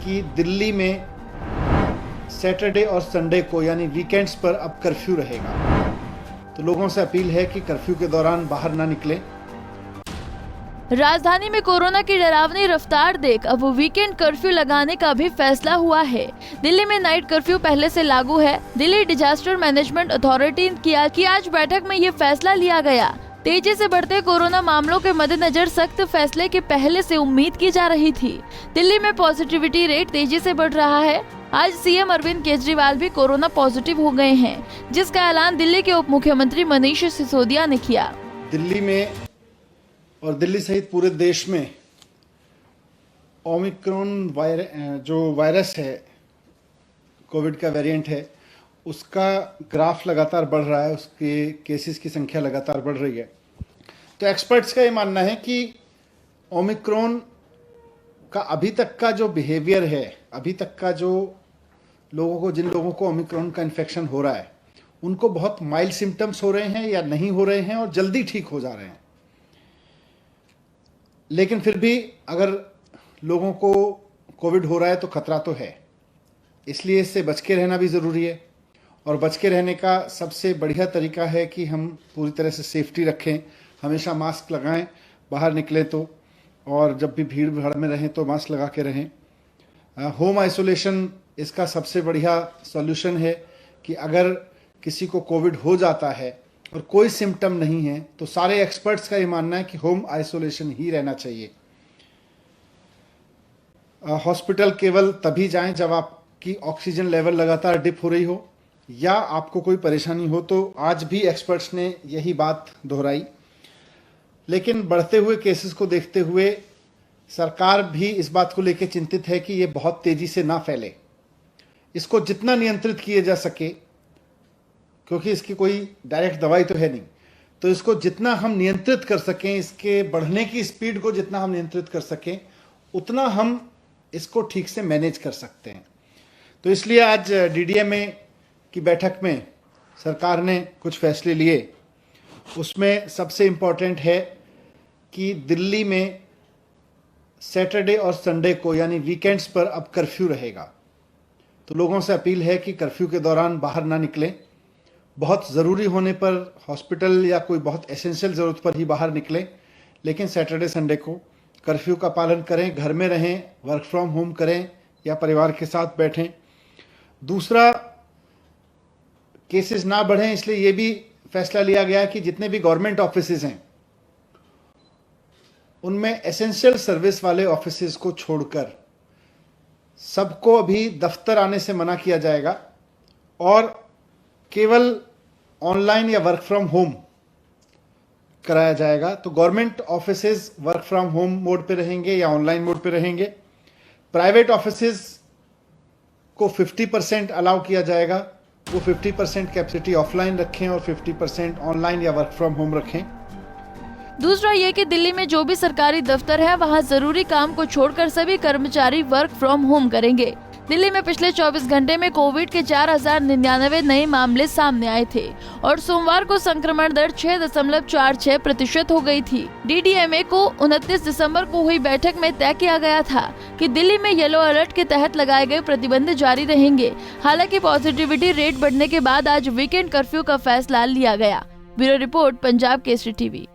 कि दिल्ली में सैटरडे और संडे को यानी वीकेंड्स पर अब कर्फ्यू रहेगा। तो लोगों से अपील है कि कर्फ्यू के दौरान बाहर ना निकलें। राजधानी में कोरोना की डरावनी रफ्तार देख अब वीकेंड कर्फ्यू लगाने का भी फैसला हुआ है। दिल्ली में नाइट कर्फ्यू पहले से लागू है। दिल्ली डिजास्टर मैनेजमेंट अथॉरिटी की आज बैठक में ये फैसला लिया गया। तेजी से बढ़ते कोरोना मामलों के मद्देनजर सख्त फैसले के पहले से उम्मीद की जा रही थी। दिल्ली में पॉजिटिविटी रेट तेजी से बढ़ रहा है। आज सीएम अरविंद केजरीवाल भी कोरोना पॉजिटिव हो गए हैं, जिसका ऐलान दिल्ली के उप मुख्यमंत्री मनीष सिसोदिया ने किया। दिल्ली में और दिल्ली सहित पूरे देश में ओमिक्रॉन जो वायरस है, कोविड का वेरिएंट है, उसका ग्राफ लगातार बढ़ रहा है, उसके केसेस की संख्या लगातार बढ़ रही है। तो एक्सपर्ट्स का ये मानना है कि ओमिक्रॉन का अभी तक का जो बिहेवियर है, अभी तक का जो जिन लोगों को ओमिक्रॉन का इन्फेक्शन हो रहा है, उनको बहुत माइल्ड सिम्टम्स हो रहे हैं या नहीं हो रहे हैं और जल्दी ठीक हो जा रहे हैं। लेकिन फिर भी अगर लोगों को कोविड हो रहा है तो खतरा तो है, इसलिए इससे बच के रहना भी ज़रूरी है। और बच के रहने का सबसे बढ़िया तरीका है कि हम पूरी तरह से सेफ्टी रखें, हमेशा मास्क लगाएं बाहर निकलें तो, और जब भी भीड़ भाड़ में रहें तो मास्क लगा के रहें। होम आइसोलेशन इसका सबसे बढ़िया सॉल्यूशन है कि अगर किसी को कोविड हो जाता है और कोई सिम्टम नहीं है तो सारे एक्सपर्ट्स का ये मानना है कि होम आइसोलेशन ही रहना चाहिए। हॉस्पिटल केवल तभी जाएं जब आपकी ऑक्सीजन लेवल लगातार डिप हो रही हो या आपको कोई परेशानी हो। तो आज भी एक्सपर्ट्स ने यही बात दोहराई। लेकिन बढ़ते हुए केसेस को देखते हुए सरकार भी इस बात को लेकर चिंतित है कि ये बहुत तेजी से ना फैले। इसको जितना नियंत्रित किया जा सके, क्योंकि इसकी कोई डायरेक्ट दवाई तो है नहीं, तो इसको जितना हम नियंत्रित कर सकें, इसके बढ़ने की स्पीड को जितना हम नियंत्रित कर सकें, उतना हम इसको ठीक से मैनेज कर सकते हैं। तो इसलिए आज डीडीएमए की बैठक में सरकार ने कुछ फैसले लिए। उसमें सबसे इम्पॉर्टेंट है कि दिल्ली में सैटरडे और संडे को यानी वीकेंड्स पर अब कर्फ्यू रहेगा। तो लोगों से अपील है कि कर्फ्यू के दौरान बाहर ना निकलें। बहुत ज़रूरी होने पर हॉस्पिटल या कोई बहुत एसेंशियल ज़रूरत पर ही बाहर निकलें, लेकिन सैटरडे संडे को कर्फ्यू का पालन करें, घर में रहें, वर्क फ्रॉम होम करें या परिवार के साथ बैठें। दूसरा, केसेस ना बढ़ें, इसलिए ये भी फैसला लिया गया कि जितने भी गवर्नमेंट ऑफिसेज हैं उनमें एसेंशियल सर्विस वाले ऑफिसेज को छोड़कर सबको अभी दफ्तर आने से मना किया जाएगा और केवल ऑनलाइन या वर्क फ्रॉम होम कराया जाएगा। तो government offices work from home mode पे रहेंगे या ऑनलाइन मोड पे रहेंगे। प्राइवेट ऑफिसेज को 50% अलाउ किया जाएगा, वो 50% कैपेसिटी ऑफलाइन रखें और 50% ऑनलाइन या वर्क फ्रॉम होम रखें। दूसरा ये कि दिल्ली में जो भी सरकारी दफ्तर है वहाँ जरूरी काम को छोड़कर सभी कर्मचारी वर्क फ्रॉम होम करेंगे। दिल्ली में पिछले 24 घंटे में कोविड के 4099 नए मामले सामने आए थे और सोमवार को संक्रमण दर 6.46% हो गई थी। डीडीएमए को 29 दिसंबर को हुई बैठक में तय किया गया था कि दिल्ली में येलो अलर्ट के तहत लगाए गए प्रतिबंध जारी रहेंगे। हालांकि पॉजिटिविटी रेट बढ़ने के बाद आज वीकेंड कर्फ्यू का फैसला लिया गया। Bureau report, Punjab Kesari TV.